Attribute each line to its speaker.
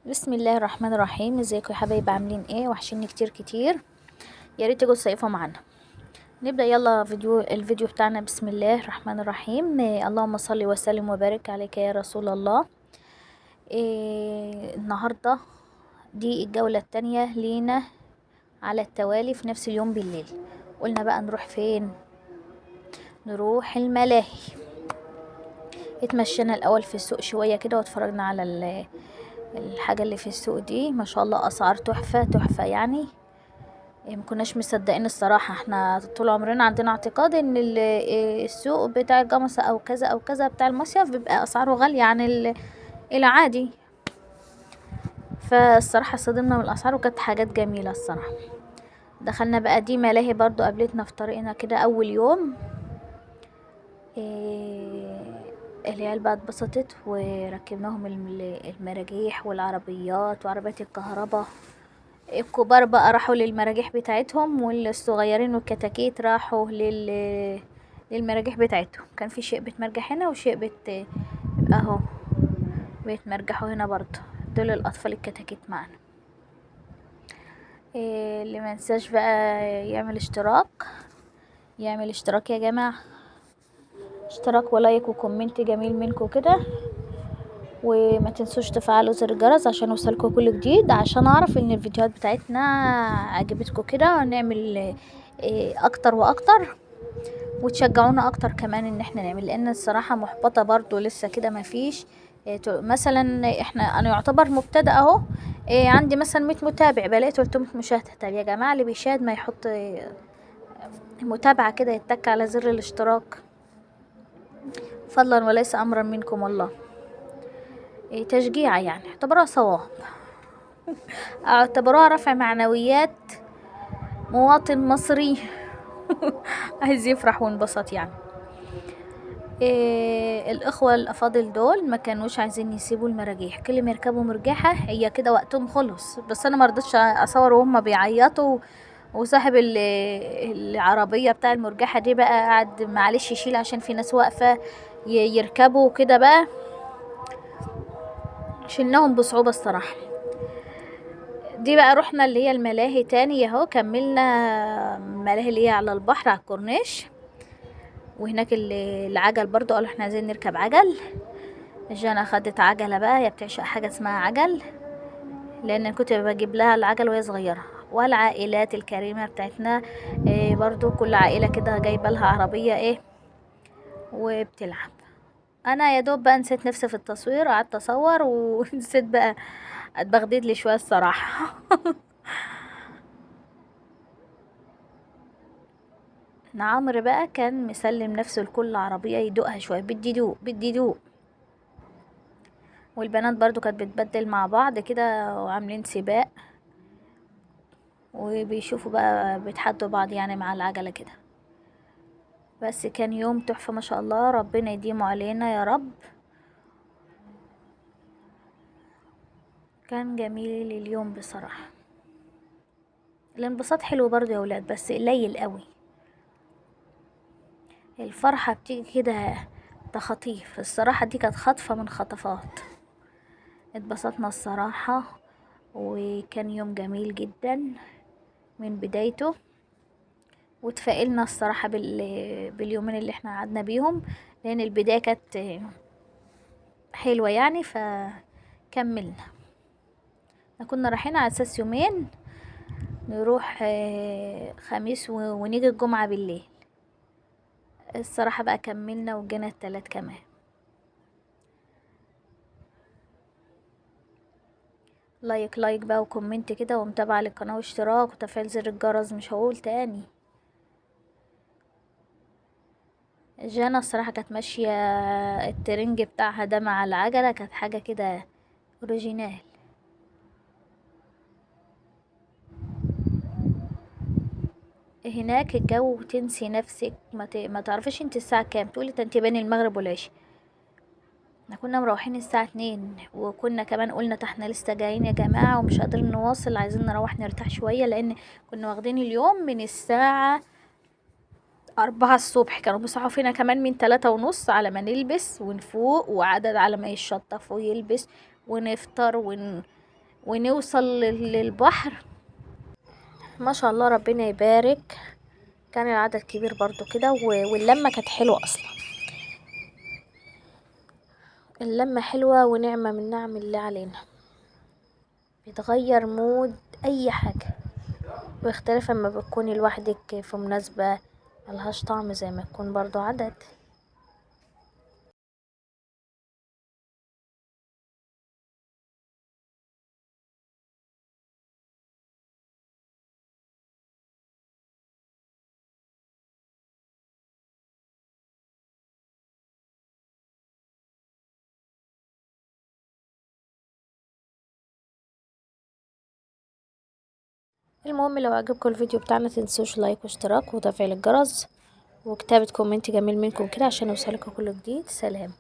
Speaker 1: بسم الله الرحمن الرحيم. ازيكم يا حبايب؟ عاملين ايه؟ وحشيني كتير كتير. يا ريت تيجوا تصيفوا معانا. نبدا يلا الفيديو بتاعنا. بسم الله الرحمن الرحيم. اللهم صل وسلم وبارك عليك يا رسول الله. النهارده دي الجوله التانية لينا على التوالي في نفس اليوم بالليل. قلنا بقى نروح فين؟ نروح الملاهي. اتمشينا الاول في السوق شويه كده واتفرجنا على الحاجه اللي في السوق دي. ما شاء الله اسعار تحفه تحفه يعني. ما كناش مصدقين الصراحة. احنا طول عمرنا عندنا اعتقاد ان السوق بتاع الجمصة او كذا او كذا بتاع المصيف بيبقى اسعاره غالية عن العادي. فالصراحة صدمنا من الاسعار وكانت حاجات جميلة الصراحة. دخلنا بقى دي ملاهي برضو قابلتنا في طريقنا كده اول يوم. العيال بقى اتبسطت وركبناهم المراجيح والعربيات وعربيات الكهرباء. الكبار بقى راحوا للمراجيح بتاعتهم، والصغيرين والكتاكيت راحوا للمراجيح بتاعتهم. كان في شيء بتمرجح هنا وشيء اهو بيتمرجحوا هنا برضو. دول الاطفال الكتاكيت معنا. اللي منساش بقى يعمل اشتراك يا جماعة. اشتراك ولايك وكومنت جميل منكم كده، وما تنسوش تفعلوا زر الجرس عشان يوصلكوا كل جديد، عشان اعرف ان الفيديوهات بتاعتنا عجبتكم كده ونعمل اكتر واكتر، وتشجعونا اكتر كمان ان احنا نعمل. لان الصراحة محبطة برضو لسه كده ما فيش. مثلا انا يعتبر مبتدأ اهو. عندي مثلا 100 متابع، بلاقي 300 مشاهدة. طب يا جماعة اللي بيشاهد ما يحط متابعة كده، يتك على زر الاشتراك فضلا وليس امرا منكم والله. تشجيع يعني، اعتبروها صواب، اعتبروها رفع معنويات مواطن مصري عايز يفرح وانبسط يعني. الاخوة الافاضل دول ما كانوش عايزين يسيبوا المراجيح. كل ما يركبوا مرجحة هي كده وقتهم خلص. بس انا مرضتش اصور وهم بيعيطوا، وصاحب العربية بتاع المرجحة دي بقى قعد معلش يشيل عشان في ناس واقفة يركبوا كده بقى. شلناهم بصعوبة الصراحة. دي بقى رحنا اللي هي الملاهي تاني اهو. كملنا ملاهي اللي هي على البحر على الكورنيش. وهناك العجل برضو قالوا احنا عايزين نركب عجل. جانا خدت عجلة بقى، هي بتعشق حاجة اسمها عجل، لان كنت بجيب لها العجل وهي صغيرة. والعائلات الكريمة بتاعتنا برضو كل عائلة كده جايبة لها عربية وبتلعب. انا يا دوب بقى نسيت نفسي في التصوير، قعدت اصور ونسيت بقى اتبغدد لي شوية الصراحة. عمرو بقى كان مسلم نفسه لكل عربية يدوقها شوية، بدي دوق بدي دوق. والبنات برضو كانت بتبدل مع بعض كده وعاملين سباق، وبيشوفوا بقى بيتحدوا بعض يعني مع العجلة كده. بس كان يوم تحفة ما شاء الله، ربنا يديمه علينا يا رب. كان جميل اليوم بصراحة. الانبساط حلو برضو يا ولاد، بس قليل قوي. الفرحة بتيجي كده تخطيف. الصراحة دي كانت خطفة من خطفات. اتبسطنا الصراحة، وكان يوم جميل جدا من بدايته. وتفائلنا الصراحة باليومين اللي احنا قعدنا بيهم، لان البداية كانت حلوة يعني. فكملنا. كنا رايحين على اساس يومين، نروح خميس ونيجي الجمعة بالليل. الصراحة بقى كملنا وجينا التلات كمان. لايك بقى وكومنت كده ومتابعة للقناة واشتراك وتفعيل زر الجرس. مش هقول تاني. جانا الصراحة كانت ماشية الترنج بتاعها ده مع العجلة، كانت حاجة كده اوريجينال. هناك الجو تنسي نفسك، ما تعرفيش انت الساعة كام، تقولي ده انت بين المغرب والعشاء. احنا كنا مروحين الساعة 2، وكنا كمان قلنا احنا لسه جايين يا جماعة ومش قادرين نواصل، عايزين نروح نرتاح شوية، لان كنا واخدين اليوم من الساعة 4 الصبح. كانوا بيصحوا فينا كمان من 3:30 على ما نلبس ونفوق، وعدد على ما يشطف ويلبس ونفطر ونوصل للبحر. ما شاء الله ربنا يبارك. كان العدد كبير برضو كده واللمة كانت حلوة اصلا. اللمة حلوة ونعمة من نعم الله علينا. بيتغير مود اي حاجة، ويختلف اما بتكوني لوحدك في مناسبة، ملهاش طعم زي ما تكون برضو عدد. المهم لو عجبكم الفيديو بتاعنا متنسوش لايك واشتراك وتفعيل الجرس وكتابة كومنت جميل منكم كده عشان يوصلكوا كل جديد. سلام.